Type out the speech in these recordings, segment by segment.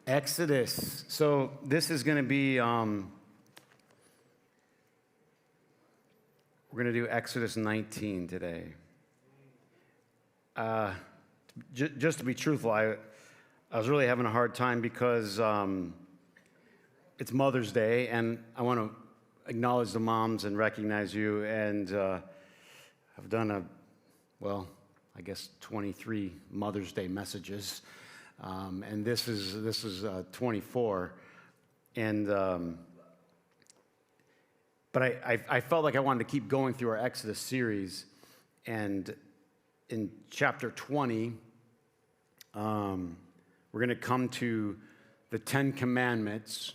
Exodus. So this is going to be, we're going to do Exodus 19 today. Just to be truthful, I was really having a hard time because it's Mother's Day, and I want to acknowledge the moms and recognize you. And I've done 23 Mother's Day messages. And this is 24, and but I felt like I wanted to keep going through our Exodus series, and in chapter 20, we're going to come to the 10 Commandments,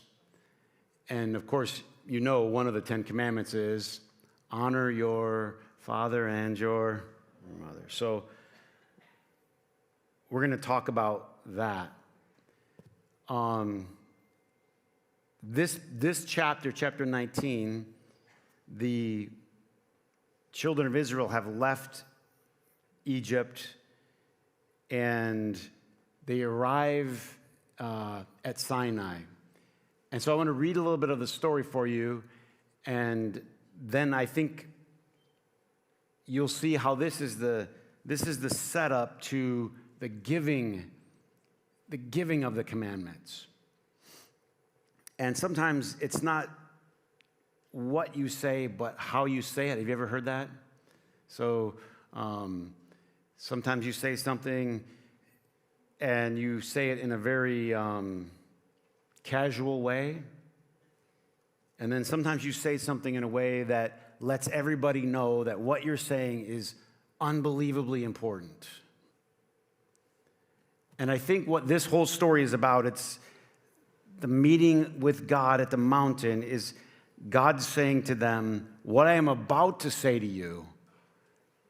and of course, you know one of the 10 Commandments is honor your father and your mother. So we're going to talk about that. This chapter 19, the children of Israel have left Egypt, and they arrive at Sinai. And so I want to read a little bit of the story for you, and then I think you'll see how this is the setup to the giving of the commandments. And sometimes it's not what you say, but how you say it. Have you ever heard that? So sometimes you say something and you say it in a very casual way. And then sometimes you say something in a way that lets everybody know that what you're saying is unbelievably important. And I think what this whole story is about, it's the meeting with God at the mountain, is God saying to them, what I am about to say to you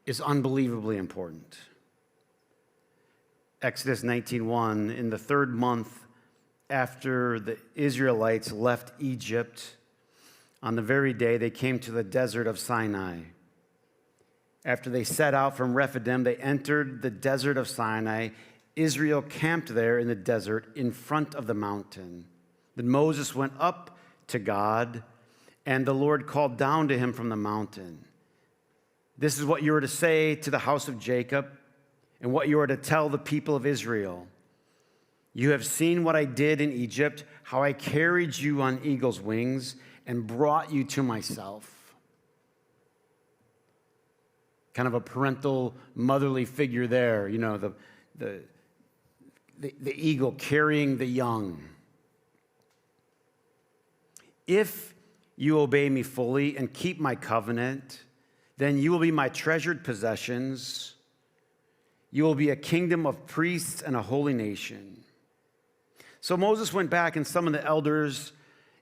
is unbelievably important. Exodus 19:1, in the 3rd month after the Israelites left Egypt, on the very day they came to the desert of Sinai. After they set out from Rephidim, they entered the desert of Sinai. Israel camped there in the desert in front of the mountain. Then Moses went up to God, and the Lord called down to him from the mountain. This is what you are to say to the house of Jacob, and what you are to tell the people of Israel. You have seen what I did in Egypt, how I carried you on eagle's wings and brought you to myself. Kind of a parental, motherly figure there, you know, the eagle carrying the young. If you obey me fully and keep my covenant, then you will be my treasured possessions. You will be a kingdom of priests and a holy nation. So Moses went back and summoned the elders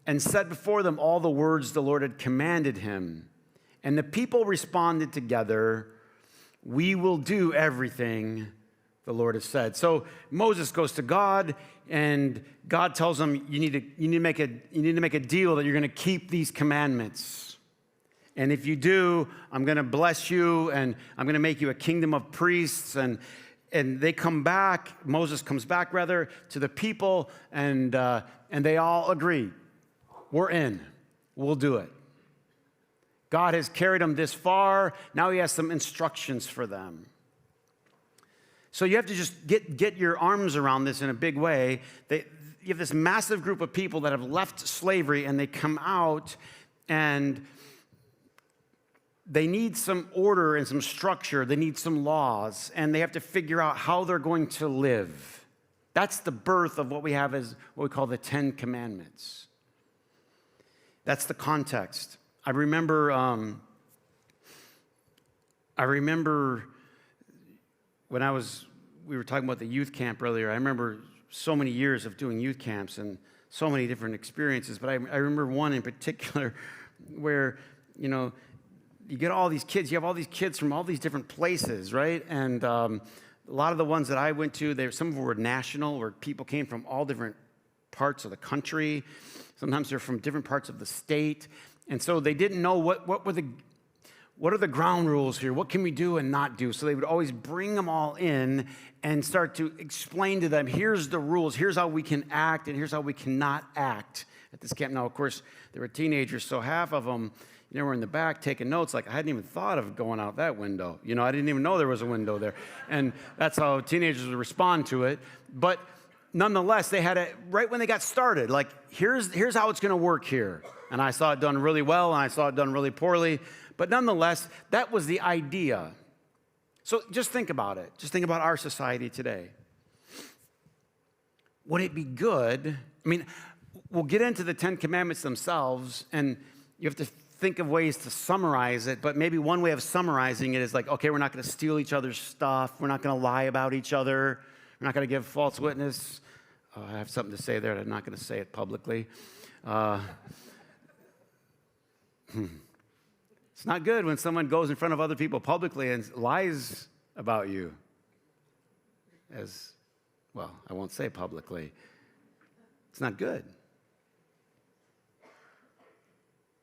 and set before them all the words the Lord had commanded him. And the people responded together, we will do everything the Lord has said. So Moses goes to God, and God tells him, you need to make a deal that you're going to keep these commandments. And if you do, I'm going to bless you, and I'm going to make you a kingdom of priests. And they come back. Moses comes back rather to the people, and they all agree, we're in. We'll do it. God has carried them this far. Now He has some instructions for them. So you have to just get your arms around this in a big way. You have this massive group of people that have left slavery, and they come out, and they need some order and some structure. They need some laws, and they have to figure out how they're going to live. That's the birth of what we have as what we call the 10 Commandments. That's the context. I remember when we were talking about the youth camp earlier, I remember so many years of doing youth camps and so many different experiences, but I remember one in particular where, you know, you have all these kids from all these different places, right? And a lot of the ones that I went to, some of them were national, where people came from all different parts of the country. Sometimes they're from different parts of the state. And so they didn't know what what are the ground rules here? What can we do and not do? So they would always bring them all in and start to explain to them, here's the rules, here's how we can act, and here's how we cannot act at this camp. Now, of course, they were teenagers, so half of them, were in the back taking notes. Like, I hadn't even thought of going out that window. I didn't even know there was a window there. And that's how teenagers would respond to it. But nonetheless, they had it right when they got started. Like, here's how it's going to work here. And I saw it done really well, and I saw it done really poorly. But nonetheless, that was the idea. So just think about it. Just think about our society today. Would it be good? I mean, we'll get into the 10 Commandments themselves, and you have to think of ways to summarize it, but maybe one way of summarizing it is like, okay, we're not going to steal each other's stuff. We're not going to lie about each other. We're not going to give false witness. I have something to say there, but I'm not going to say it publicly. It's not good when someone goes in front of other people publicly and lies about you. I won't say publicly. It's not good.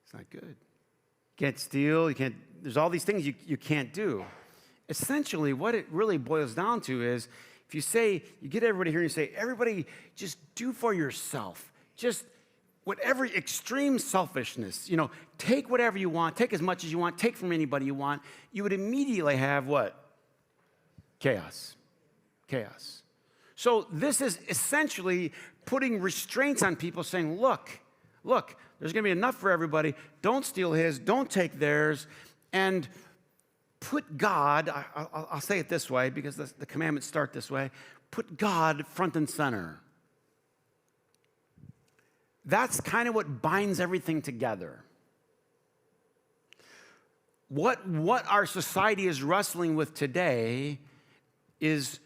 It's not good. You can't steal. There's all these things you can't do. Essentially, what it really boils down to is, if you get everybody here and you say, everybody just do for yourself. Just whatever extreme selfishness, take whatever you want, take as much as you want, take from anybody you want, you would immediately have what? Chaos. Chaos. So this is essentially putting restraints on people, saying, look, there's going to be enough for everybody. Don't steal his, don't take theirs, and put God, I'll say it this way because the commandments start this way, put God front and center. That's kind of what binds everything together. What our society is wrestling with today is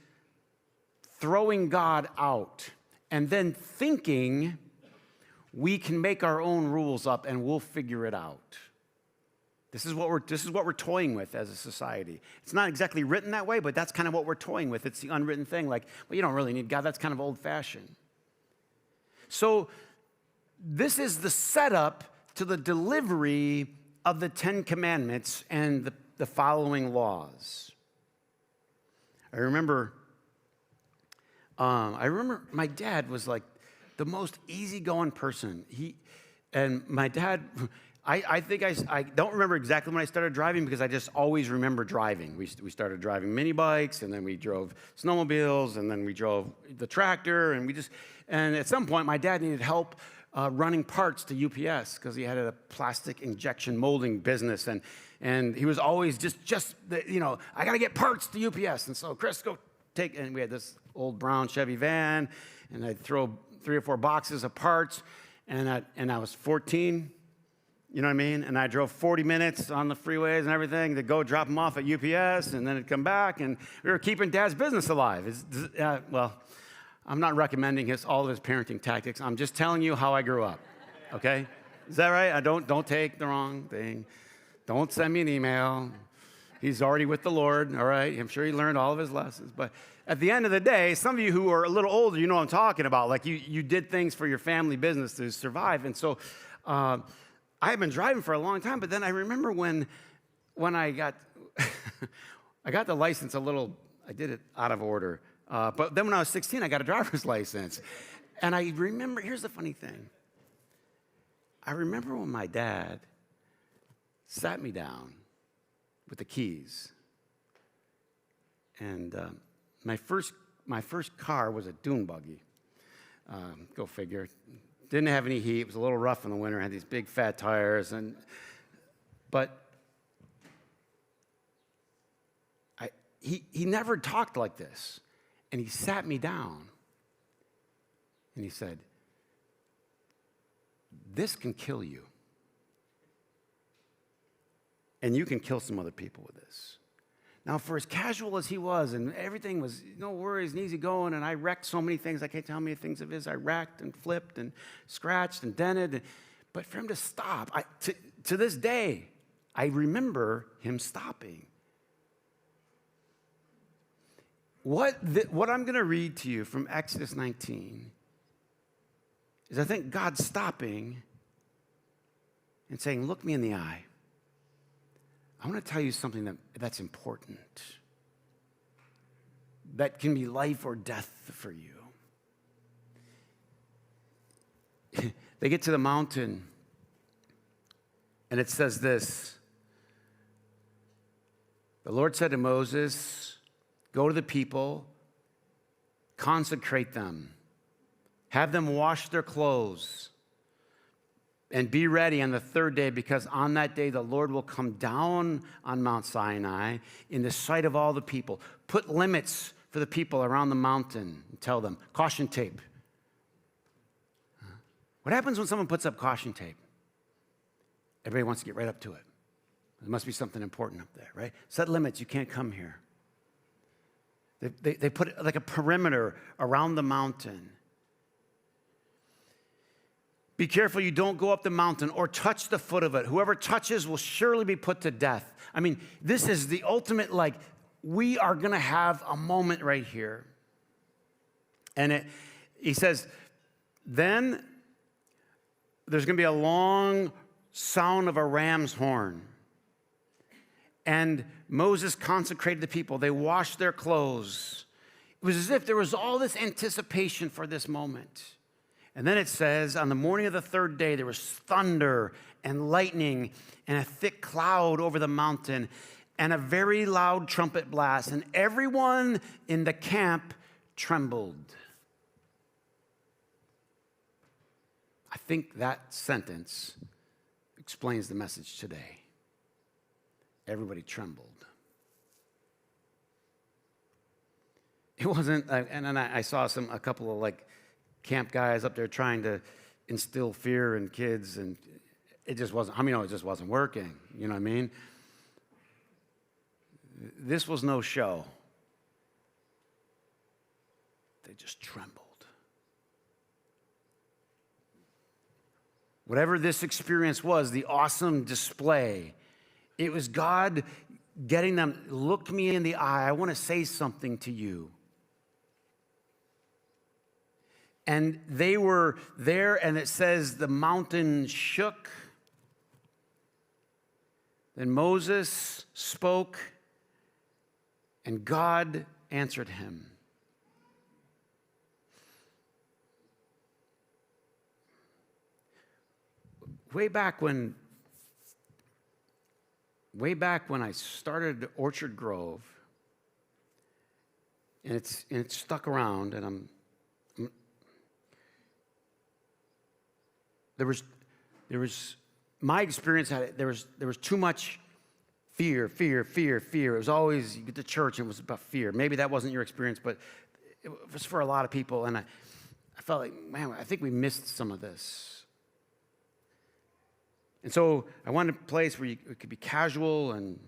throwing God out and then thinking we can make our own rules up and we'll figure it out. This is what we're toying with as a society. It's not exactly written that way, but that's kind of what we're toying with. It's the unwritten thing. Like, well, you don't really need God. That's kind of old-fashioned. So this is the setup to the delivery of the 10 Commandments and the following laws. I remember my dad was like the most easygoing person. My dad, I think I don't remember exactly when I started driving because I just always remember driving. We started driving mini bikes, and then we drove snowmobiles, and then we drove the tractor, and at some point my dad needed help running parts to UPS because he had a plastic injection molding business, and he was always I got to get parts to UPS, and so Chris, go take, and we had this old brown Chevy van, and I'd throw 3 or 4 boxes of parts, and I was 14, you know what I mean? And I drove 40 minutes on the freeways and everything to go drop them off at UPS, and then I'd come back, and we were keeping Dad's business alive. I'm not recommending all of his parenting tactics. I'm just telling you how I grew up, okay? Is that right? Don't take the wrong thing. Don't send me an email. He's already with the Lord, all right? I'm sure he learned all of his lessons. But at the end of the day, some of you who are a little older, you know what I'm talking about. Like you did things for your family business to survive. And so I had been driving for a long time, but then I remember when I got I got the license I did it out of order. But then when I was 16, I got a driver's license. And I remember, here's the funny thing. I remember when my dad sat me down with the keys. And my first car was a dune buggy. Go figure. Didn't have any heat. It was a little rough in the winter. Had these big fat tires. But he never talked like this. And he sat me down. And he said, "This can kill you. And you can kill some other people with this." Now, for as casual as he was, and everything was no worries and easy going, and I wrecked so many things, I can't tell how many things of his I wrecked and flipped and scratched and dented. But for him to stop, to this day, I remember him stopping. What I'm going to read to you from Exodus 19 is I think God stopping and saying, "Look me in the eye. I want to tell you something that's important, that can be life or death for you. They get to the mountain, and it says this. The Lord said to Moses, go to the people, consecrate them, have them wash their clothes, and be ready on the third day, because on that day the Lord will come down on Mount Sinai in the sight of all the people. Put limits for the people around the mountain and tell them, caution tape. What happens when someone puts up caution tape? Everybody wants to get right up to it. There must be something important up there, right? Set limits. You can't come here. They put like a perimeter around the mountain. Be careful you don't go up the mountain or touch the foot of it. Whoever touches will surely be put to death. I mean, this is the ultimate, like, we are going to have a moment right here. And he says, then there's going to be a long sound of a ram's horn. And Moses consecrated the people. They washed their clothes. It was as if there was all this anticipation for this moment. And then it says, on the morning of the third day, there was thunder and lightning and a thick cloud over the mountain and a very loud trumpet blast. And everyone in the camp trembled. I think that sentence explains the message today. Everybody trembled. It wasn't, and then I saw a couple of like camp guys up there trying to instill fear in kids, and it just wasn't, it just wasn't working. You know what I mean? This was no show. They just trembled. Whatever this experience was, the awesome display, it was God getting them, look me in the eye, I want to say something to you. And they were there, and it says the mountain shook. Then Moses spoke, and God answered him. Way back when I started Orchard Grove, and it's stuck around, and there was my experience had it. There was too much fear. It was always, you get to church and it was about fear. Maybe that wasn't your experience, but it was for a lot of people. And I felt like, man, I think we missed some of this. And so I wanted a place where it could be casual and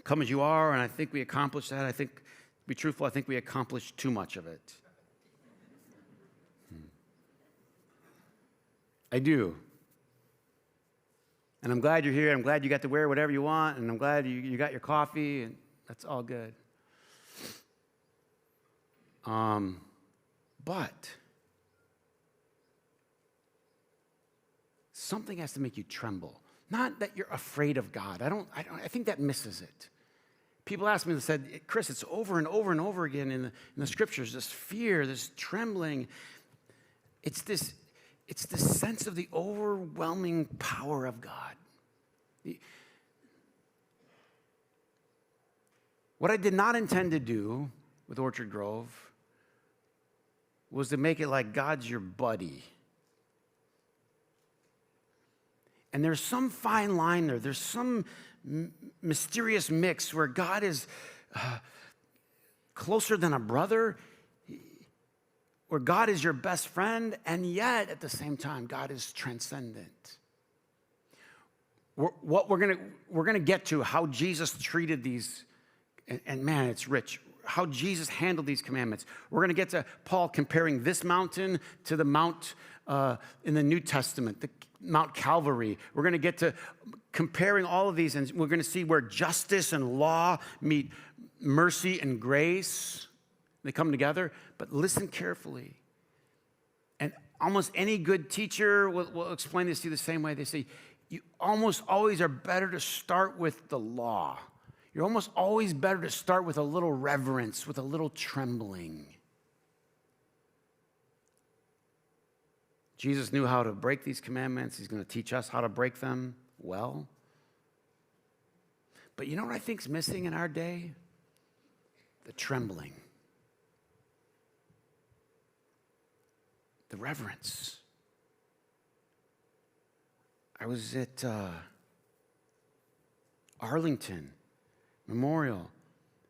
come as you are. And I think we accomplished that. I think, to be truthful, I think we accomplished too much of it. I do. And I'm glad you're here. I'm glad you got to wear whatever you want. And I'm glad you got your coffee. And that's all good. But something has to make you tremble. Not that you're afraid of God. I think that misses it. People ask me, they said, Chris, it's over and over and over again in the scriptures, this fear, this trembling. It's this sense of the overwhelming power of God. What I did not intend to do with Orchard Grove was to make it like God's your buddy. And there's some fine line there. There's some mysterious mix where God is closer than a brother, where God is your best friend, and yet at the same time, God is transcendent. What we're gonna get to how Jesus treated these, and man, it's rich. How Jesus handled these commandments. We're gonna get to Paul comparing this mountain to the mount in the New Testament, the Mount Calvary. We're gonna get to comparing all of these, and we're gonna see where justice and law meet mercy and grace. They come together, but listen carefully. And almost any good teacher will explain this to you the same way. They say, you almost always are better to start with the law. You're almost always better to start with a little reverence, with a little trembling. Jesus knew how to break these commandments. He's going to teach us how to break them well. But you know what I think is missing in our day? The trembling. The reverence. I was at Arlington Memorial.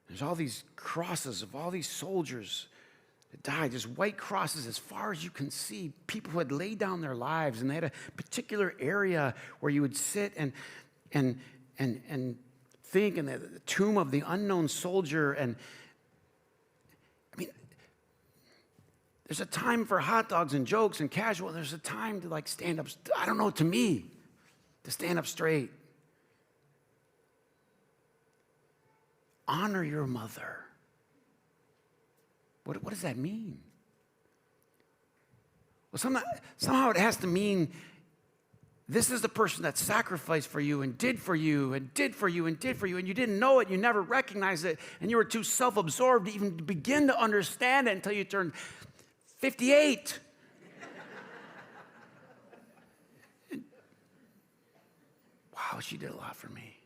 There's all these crosses of all these soldiers that died, just white crosses as far as you can see. People who had laid down their lives, and they had a particular area where you would sit and think, in the tomb of the unknown soldier. And I mean, there's a time for hot dogs and jokes and casual. There's a time to like stand up. I don't know, to me, to stand up straight. Honor your mother. What does that mean? Well, somehow it has to mean this is the person that sacrificed for you and did for you and did for you and did for you, and you didn't know it, you never recognized it, and you were too self-absorbed to even begin to understand it until you turned 58. Wow, she did a lot for me.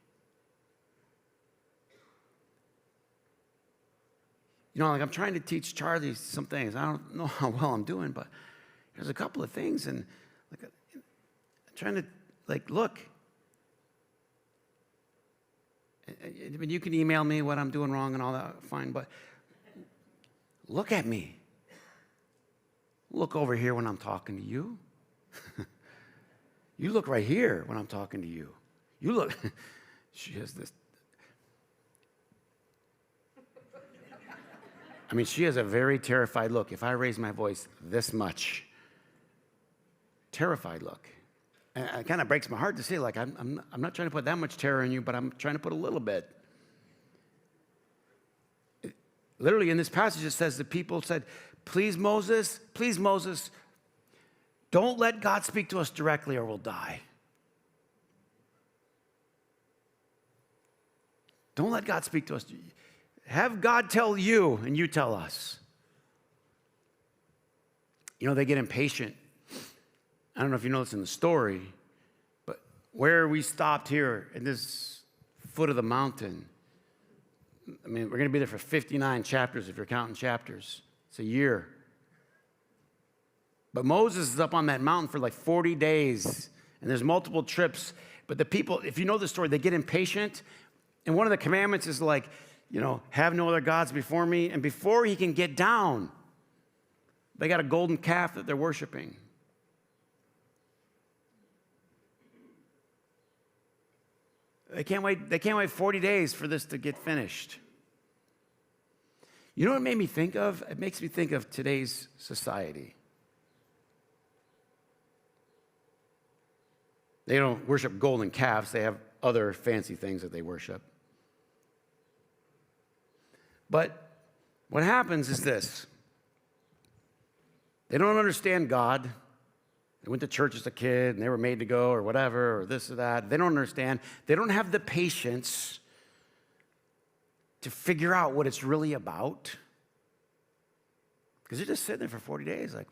You know, like I'm trying to teach Charlie some things. I don't know how well I'm doing, but there's a couple of things, and like I'm trying to look. I mean, you can email me what I'm doing wrong and all that, fine, but look at me. Look over here when I'm talking to you. You look right here when I'm talking to you. You look. She has this. I mean, she has a very terrified look. If I raise my voice this much, terrified look. And it kind of breaks my heart to say, like, I'm not trying to put that much terror in you, but I'm trying to put a little bit. Literally, in this passage, it says the people said, please, Moses, don't let God speak to us directly or we'll die. Don't let God speak to us. Have God tell you and you tell us. You know, they get impatient. I don't know if you know this in the story, but where we stopped here at this foot of the mountain, I mean, we're going to be there for 59 chapters if you're counting chapters. It's a year. But Moses is up on that mountain for like 40 days, and there's multiple trips. But the people, if you know the story, they get impatient. And one of the commandments is like, you know, have no other gods before me. And before he can get down, they got a golden calf that they're worshiping. They can't wait 40 days for this to get finished. You know what it made me think of? It makes me think of today's society. They don't worship golden calves. They have other fancy things that they worship. But what happens is this. They don't understand God. They went to church as a kid and they were made to go or whatever or this or that. They don't understand. They don't have the patience to figure out what it's really about. Because they're just sitting there for 40 days like,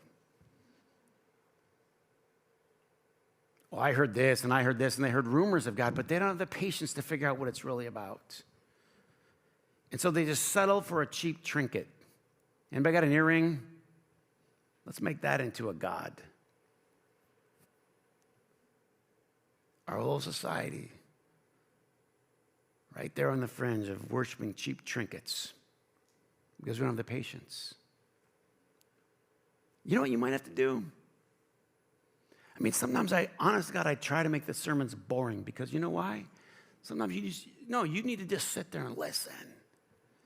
well, I heard this and I heard this, and they heard rumors of God, but they don't have the patience to figure out what it's really about. And so they just settle for a cheap trinket. Anybody got an earring? Let's make that into a god. Our whole society, right there on the fringe of worshiping cheap trinkets because we don't have the patience. You know what you might have to do? I mean, sometimes honest to God, I try to make the sermons boring because you know why? Sometimes you need to just sit there and listen.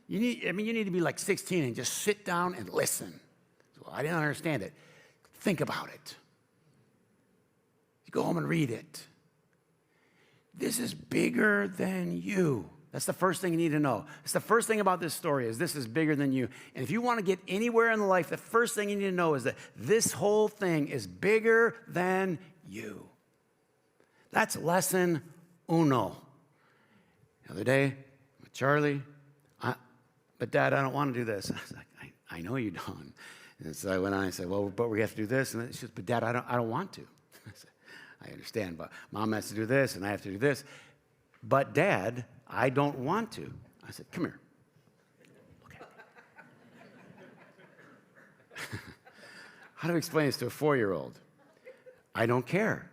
You need to be like 16 and just sit down and listen. Well, I didn't understand it. Think about it. You go home and read it. This is bigger than you. That's the first thing you need to know. It's the first thing about this story is this is bigger than you. And if you want to get anywhere in life, the first thing you need to know is that this whole thing is bigger than you. That's lesson uno. The other day, with Charlie, but Dad, I don't want to do this. I was like, I know you don't. And so I went on and said, well, but we have to do this. And she said, but Dad, I don't want to. I said, I understand, but Mom has to do this, and I have to do this. But Dad, I don't want to. I said, come here. Okay. How do I explain this to a 4-year-old? I don't care.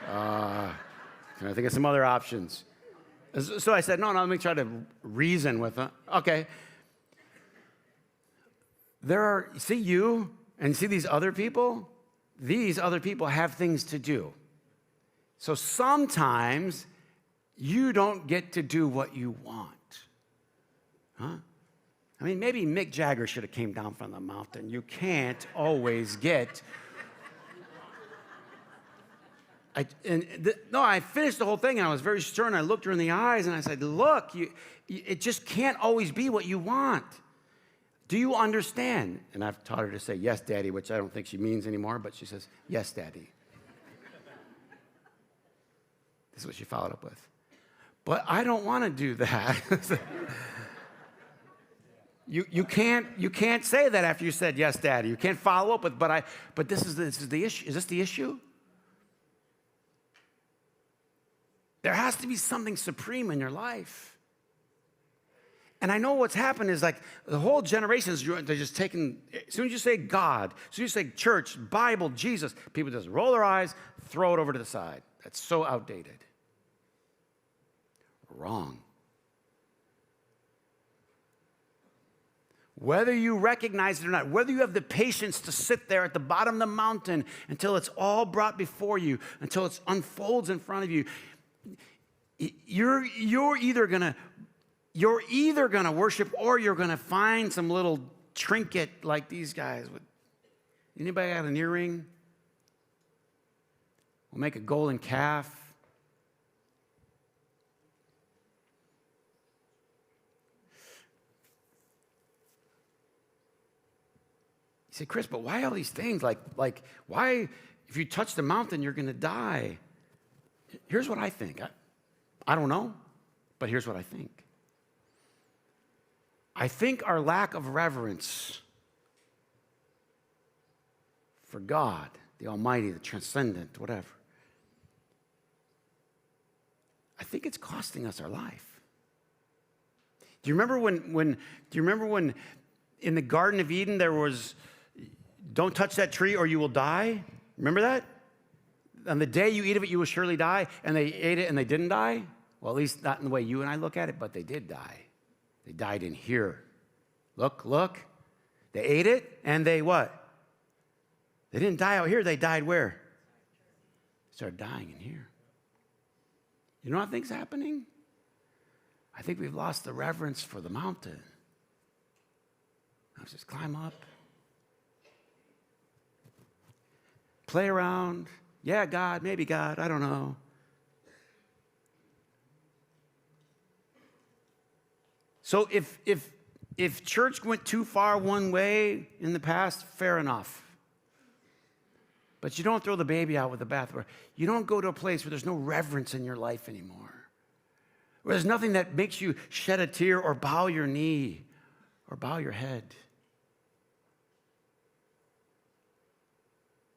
Can I think of some other options? So I said, no, let me try to reason with her. Okay. See you, and see these other people? These other people have things to do. So sometimes you don't get to do what you want. Huh? I mean, maybe Mick Jagger should have came down from the mountain. You can't always get... I finished the whole thing, and I was very stern. I looked her in the eyes, and I said, look, it just can't always be what you want. Do you understand? And I've taught her to say, yes, Daddy, which I don't think she means anymore, but she says, yes, Daddy. This is what she followed up with. But I don't want to do that. You can't say that after you said, yes, Daddy. You can't follow up with, but this is the issue. Is this the issue? There has to be something supreme in your life. And I know what's happened is like the whole generation is they're just taking, as soon as you say God, as soon as you say church, Bible, Jesus, people just roll their eyes, throw it over to the side. That's so outdated. Wrong. Whether you recognize it or not, whether you have the patience to sit there at the bottom of the mountain until it's all brought before you, until it unfolds in front of you, you're either gonna worship, or you're gonna find some little trinket like these guys. Anybody got an earring? We'll make a golden calf. You say, Chris, but why all these things? Like why, if you touch the mountain, you're gonna die? Here's what I think. I don't know, but here's what I think. I think our lack of reverence for God, the Almighty, the transcendent, whatever, I think it's costing us our life. Do you remember when in the Garden of Eden there was, don't touch that tree or you will die? Remember that? On the day you eat of it, you will surely die. And they ate it and they didn't die? Well, at least not in the way you and I look at it, but they did die. They died in here. Look. They ate it and they what? They didn't die out here. They died where? They started dying in here. You know what I think's happening? I think we've lost the reverence for the mountain. Let's just climb up. Play around. Yeah, God, maybe God, I don't know. So if church went too far one way in the past, fair enough. But you don't throw the baby out with the bathwater. You don't go to a place where there's no reverence in your life anymore. Where there's nothing that makes you shed a tear or bow your knee or bow your head.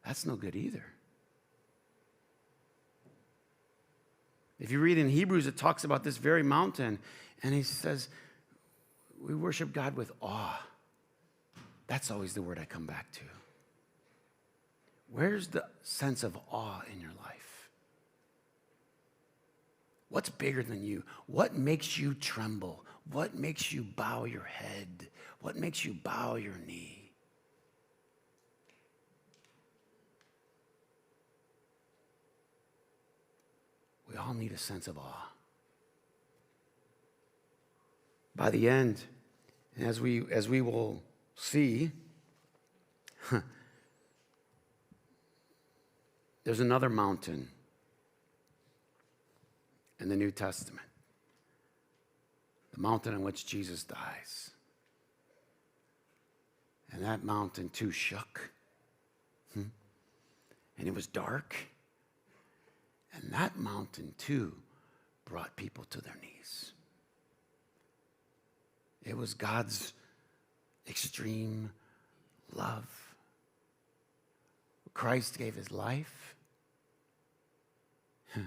That's no good either. If you read in Hebrews, it talks about this very mountain, and he says, we worship God with awe. That's always the word I come back to. Where's the sense of awe in your life? What's bigger than you? What makes you tremble? What makes you bow your head? What makes you bow your knee? We all need a sense of awe. By the end, as we will see, there's another mountain in the New Testament. The mountain on which Jesus dies. And that mountain too shook. And it was dark. And that mountain, too, brought people to their knees. It was God's extreme love. Christ gave his life. The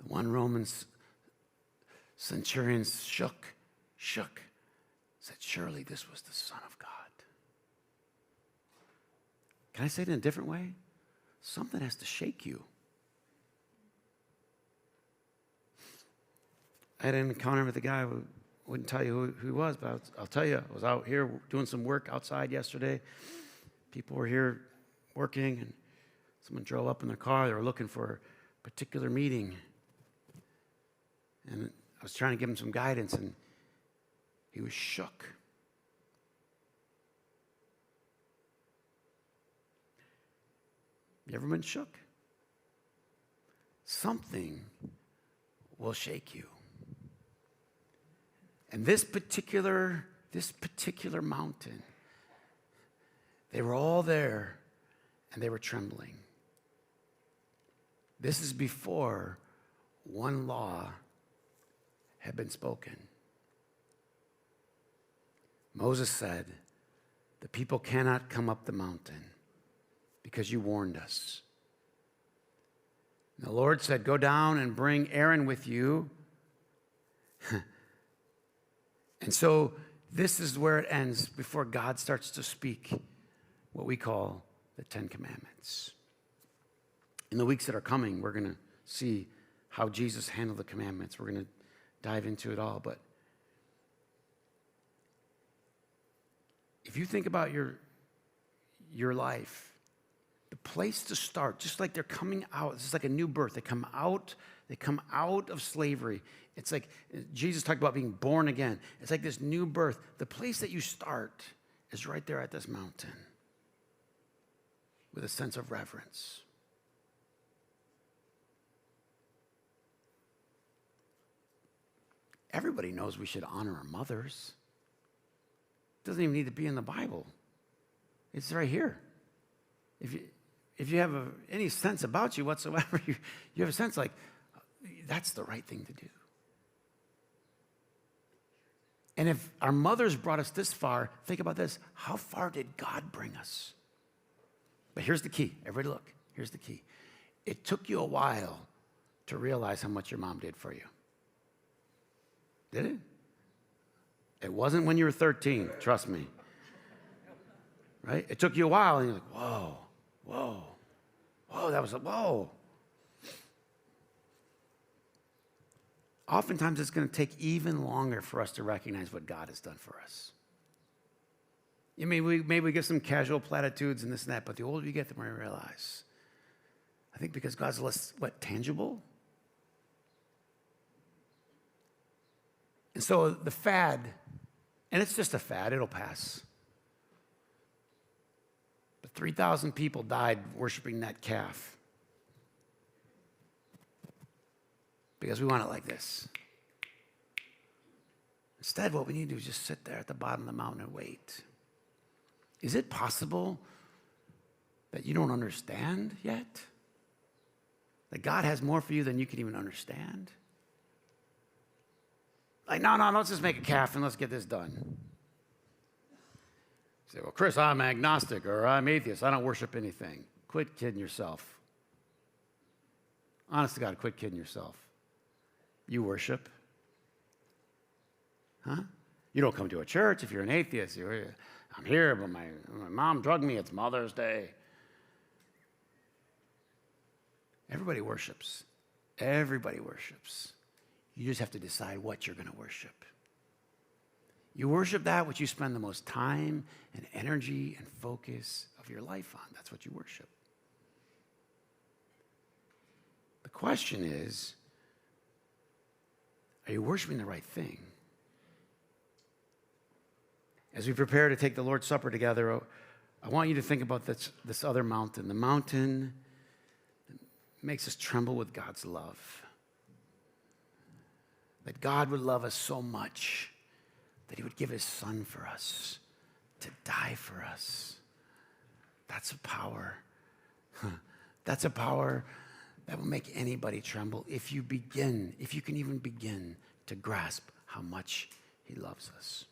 one Roman centurion shook, said, surely this was the Son of God. Can I say it in a different way? Something has to shake you. I had an encounter with a guy who wouldn't tell you who he was, but I'll tell you, I was out here doing some work outside yesterday. People were here working, and someone drove up in their car. They were looking for a particular meeting. And I was trying to give him some guidance, and he was shook. You ever been shook? Something will shake you. And this particular mountain, they were all there and they were trembling. This is before one law had been spoken. Moses said, the people cannot come up the mountain because you warned us. And the Lord said, go down and bring Aaron with you. And so this is where it ends before God starts to speak what we call the Ten Commandments. In the weeks that are coming, we're going to see how Jesus handled the commandments. We're going to dive into it all. But if you think about your life, the place to start, just like they're coming out, this is like a new birth. They come out of slavery. It's like Jesus talked about being born again. It's like this new birth. The place that you start is right there at this mountain with a sense of reverence. Everybody knows we should honor our mothers. It doesn't even need to be in the Bible. It's right here. If you have any sense about you whatsoever, you have a sense like, that's the right thing to do. And if our mothers brought us this far, think about this. How far did God bring us? But here's the key. Everybody look. Here's the key. It took you a while to realize how much your mom did for you. Did it? It wasn't when you were 13, trust me. Right? It took you a while, and you're like, whoa, that was a whoa. Oftentimes, it's going to take even longer for us to recognize what God has done for us. You mean, maybe we get some casual platitudes and this and that, but the older you get, the more you realize. I think because God's less, tangible? And so the fad, and it's just a fad, it'll pass. But 3,000 people died worshiping that calf. Because we want it like this. Instead, what we need to do is just sit there at the bottom of the mountain and wait. Is it possible that you don't understand yet? That God has more for you than you can even understand? Like, no, let's just make a calf and let's get this done. You say, well, Chris, I'm agnostic or I'm atheist. I don't worship anything. Quit kidding yourself. Honest to God, quit kidding yourself. You worship. Huh? You don't come to a church if you're an atheist. I'm here, but my mom drugged me. It's Mother's Day. Everybody worships. Everybody worships. You just have to decide what you're going to worship. You worship that which you spend the most time and energy and focus of your life on. That's what you worship. The question is, are you worshiping the right thing? As we prepare to take the Lord's Supper together, I want you to think about this other mountain, the mountain that makes us tremble with God's love. That God would love us so much that he would give his son for us, to die for us. That's a power. That's a power that will make anybody tremble if you can even begin to grasp how much he loves us.